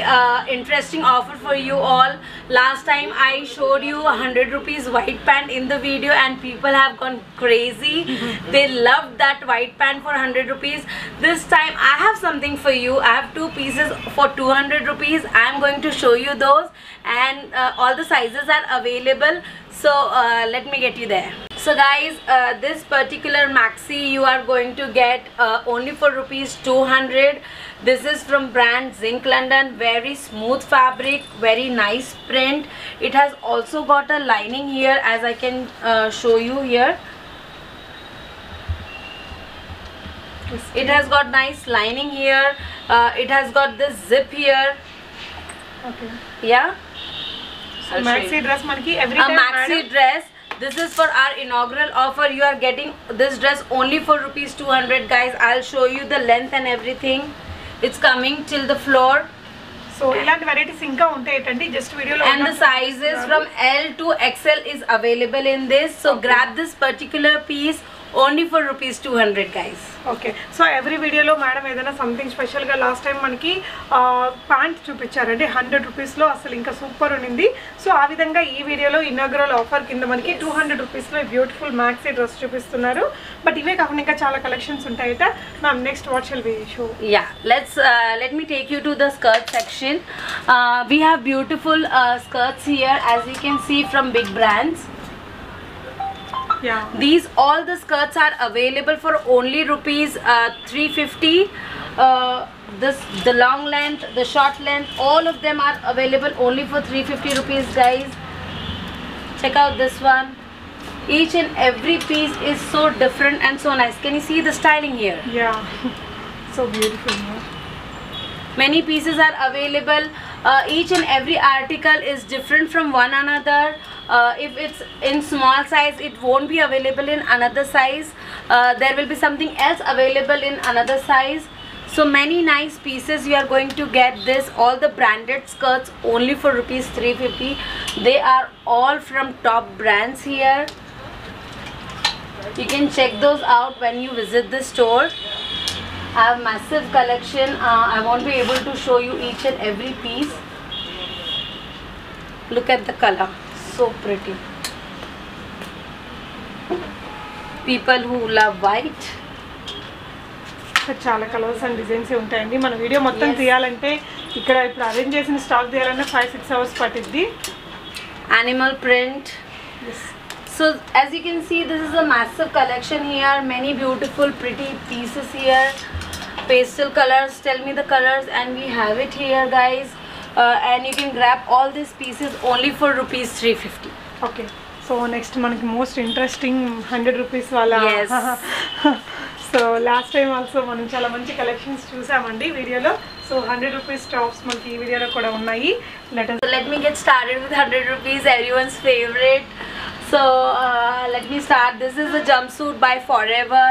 S2: interesting offer for you all. Last time I showed you 100 rupees white pant in the video and people have gone crazy. They loved that white pant for 100 rupees. This time I have something for you. I have 2 pieces for 200 rupees. I am going to show you those, and all the sizes are available. So let me get you there. So guys, this particular maxi you are going to get only for rupees 200. This is from brand Zinc London. Very smooth fabric, very nice print. It has also got a lining here, as I can show you here. It has got nice lining here. It has got this zip here.
S1: Okay.
S2: Yeah.
S1: So maxi dress manaki every
S2: A
S1: time
S2: maxi dress. This is for our inaugural offer. You are getting this dress only for rupees 200, guys. I'll show you the length and everything. It's coming till the floor.
S1: So ఇలాంటి varieties ఇంకా ఉంటాయి just వీడియోలో.
S2: And the sizes from L to XL is available in this. So grab this particular piece only for rupees 200, guys.
S1: Okay. So every వీడియోలో madam ఏదైనా something స్పెషల్గా last time మనకి pant చూపించారండి 100 రూపీస్లో, అసలు ఇంకా సూపర్ ఉన్నింది. సో ఆ విధంగా ఈ వీడియోలో ఇనాగ్రల్ ఆఫర్ కింద మనకి 200 రూపీస్లో బ్యూటిఫుల్ మ్యాక్సీ డ్రెస్ చూపిస్తున్నారు. బట్ ఇవే కాకుండా ఇంకా చాలా కలెక్షన్స్ ఉంటాయట ma'am. Next what shall we show?
S2: Yeah, let me take you to the skirt section. We have beautiful skirts here, as you can see, from big brands.
S1: Yeah.
S2: These all the skirts are available for only rupees 350. The long length, the short length, all of them are available only for 350 rupees, guys. Check out this one. Each and every piece is so different and so nice. Can you see the styling here?
S1: Yeah. So beautiful.
S2: Many pieces are available. Each and every article is different from one another. If it's in small size, it won't be available in another size. There will be something else available in another size. So many nice pieces. You are going to get this, all the branded skirts only for rupees 350. They are all from top brands here. You can check those out when you visit the store. I have massive collection. I won't be able to show you each and every piece. Look at the color, so pretty. People who love white.
S1: చాలా colours and designs ఉంటాయండి. మన video మొత్తం తీయాలంటే ఇక్కడ ఇప్పుడు arrange చేసిన stock తీయాలంటే 5-6 hours పట్టిద్ది.
S2: Animal print. Yes. So as you can see, this is a massive collection here. Many beautiful pretty pieces here. Pastel colors. Tell me the colors, and we have it here, guys. and you can grab all these pieces only for rupees 350.
S1: Okay so next మనకి most interesting 100 rupees వాళ్ళ
S2: Yes.
S1: So last time also మనం చాలా మంచి collections చూసామండి వీడియోలో. So 100 rupees tops మనకి ఈ వీడియోలో కూడా ఉన్నాయి.
S2: So let me get started with 100 rupees, everyone's favorite. So let me start. This is a jumpsuit by Forever,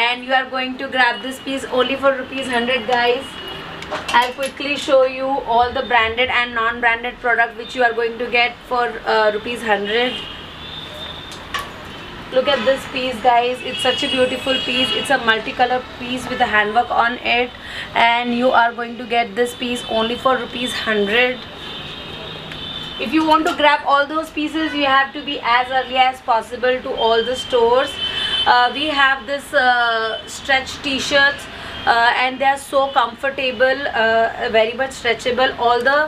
S2: and you are going to grab this piece only for rupees 100, guys. I'll quickly show you all the branded and non-branded product which you are going to get for rupees 100. Look at this piece, guys. It's such a beautiful piece. It's a multicolor piece with a handwork on it, and you are going to get this piece only for rupees 100. If you want to grab all those pieces, you have to be as early as possible to all the stores. We have this stretch t-shirts, and they are so comfortable, very much stretchable. All the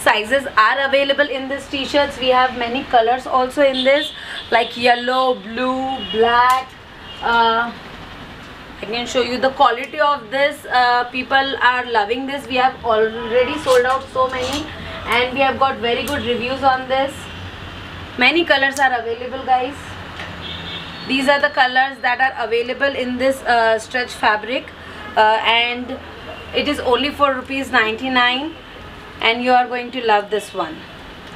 S2: sizes are available in this t-shirts. We have many colors also in this, like yellow, blue, black. I can show you the quality of this. People are loving this. We have already sold out so many, and we have got very good reviews on this. Many colors are available, guys. These are the colors that are available in this stretch fabric, and it is only for rupees 99, and you are going to love this one.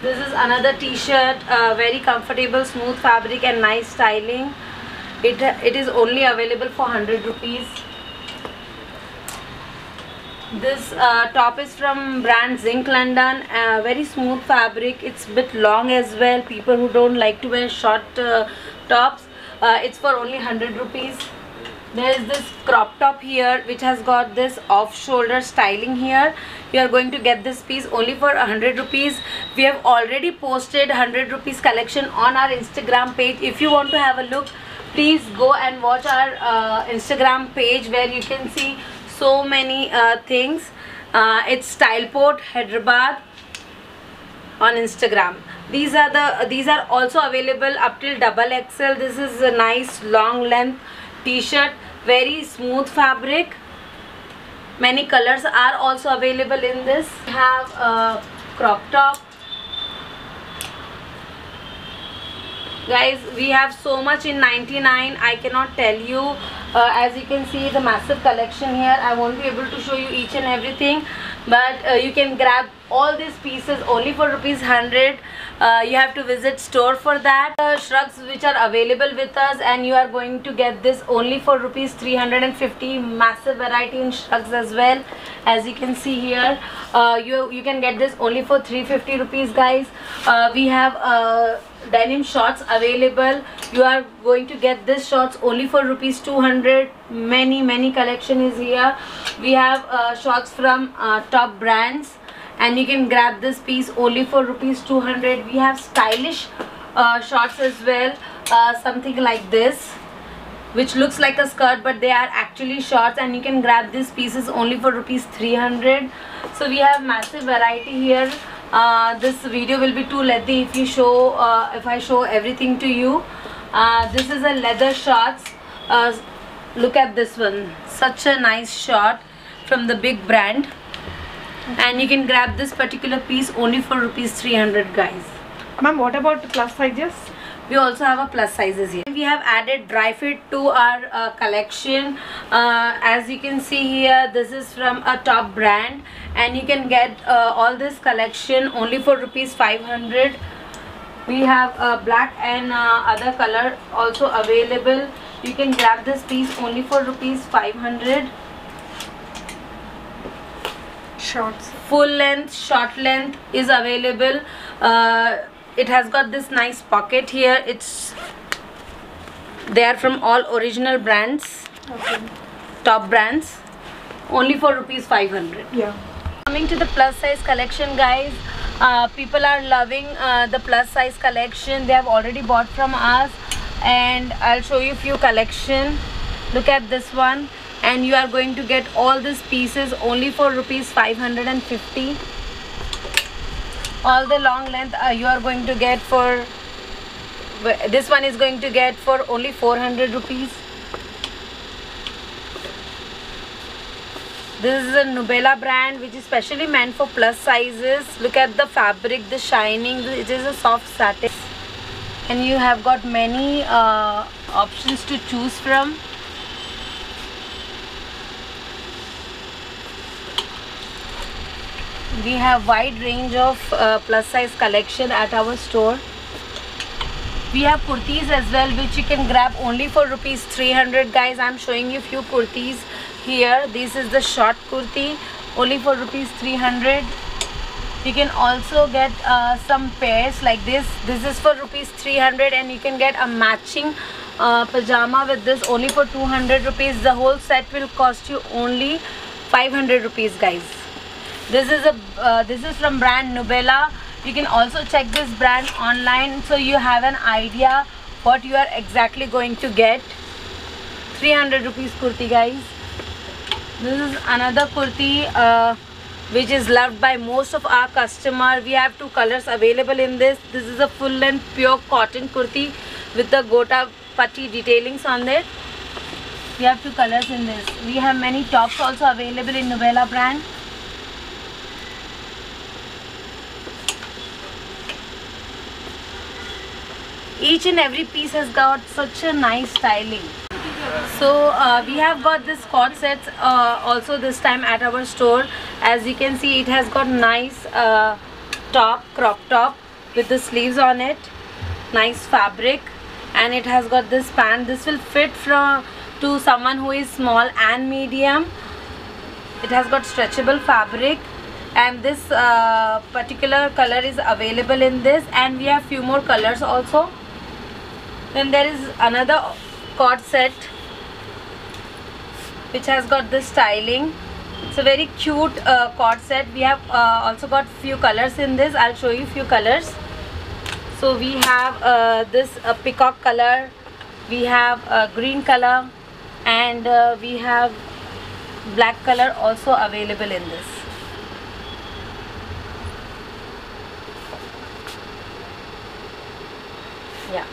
S2: This is another t-shirt, very comfortable, smooth fabric and nice styling. It is only available for 100 rupees. This top is from brand Zinc London, very smooth fabric. It's a bit long as well. People who don't like to wear short tops, it's for only 100 rupees. There is this crop top here which has got this off shoulder styling here. You are going to get this piece only for 100 rupees. We have already posted 100 rupees collection on our Instagram page. If you want to have a look, please go and watch our Instagram page, where you can see so many things. It's Styleport Hyderabad on Instagram. These are also available up till XXL. This is a nice long length t-shirt, very smooth fabric. Many colors are also available in this. We have a crop top. Guys, we have so much in 99. I cannot tell you. As you can see, the massive collection here. I won't be able to show you each and everything, but you can grab all these pieces only for rupees 100. You have to visit store for that. Shrugs which are available with us, and you are going to get this only for rupees 350. Massive variety in shrugs as well. As you can see here, you can get this only for 350 rupees, guys. We have denim shorts available. You are going to get this shorts only for rupees 200. Many collection is here. We have shorts from top brands, and you can grab this piece only for rupees 200. We have stylish shorts as well, something like this, which looks like a skirt, but they are actually shorts, and you can grab these pieces only for rupees 300. So we have massive variety here. This video will be too lengthy if I show everything to you. This is a leather shorts. Look at this one, such a nice short from the big brand, and you can grab this particular piece only for rupees 300, guys.
S1: Ma'am, what about plus sizes?
S2: We also have a plus sizes here. We have added dry fit to our collection. As you can see here, this is from a top brand, and you can get all this collection only for rupees 500. We have black and other color also available. You can grab this piece only for rupees 500.
S1: Shorts.
S2: Full length, short length is available. It has got this nice pocket here. They are from all original brands.
S1: Okay.
S2: Top brands, only for rupees 500.
S1: Yeah.
S2: Coming to the plus size collection, guys, people are loving the plus size collection. They have already bought from us, and I'll show you few collection. Look at this one, and you are going to get all these pieces only for rupees 550. All the long length you are going to get for, this one is going to get for only 400 rupees. This is a Nubela brand which is specially meant for plus sizes. Look at the fabric, the shining. It is a soft satin, and you have got many options to choose from. We have wide range of plus size collection at our store. We have kurtis as well, which you can grab only for rupees 300. Guys, I'm showing you few kurtis here. This is the short kurti, only for rupees 300. You can also get some pairs like this. This is for rupees 300, and you can get a matching pajama with this only for 200 rupees. The whole set will cost you only 500 rupees, guys. This is from brand Nubela. You can also check this brand online, so you have an idea what you are exactly going to get. 300 rupees kurti, guys. This is another kurti which is loved by most of our customer. We have two colors available in this. This is a full length pure cotton kurti with the gota patti detailings on it. We have two colors in this. We have many tops also available in Nubela brand. Each and every piece has got such a nice styling. So we have got this cord sets also this time at our store. As you can see, it has got nice top, crop top with the sleeves on it, nice fabric, and it has got this pant. This will fit to someone who is small and medium. It has got stretchable fabric, and this particular color is available in this, and we have few more colors also. Then there is another cord set which has got this styling. It's a very cute cord set. We have also got few colors in this. I'll show you few colors. So we have this peacock color, we have green color, and we have black color also available in this. Yeah.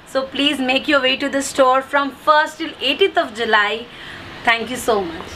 S2: So please make your way to the store from 1st till 18th of July. Thank you so much.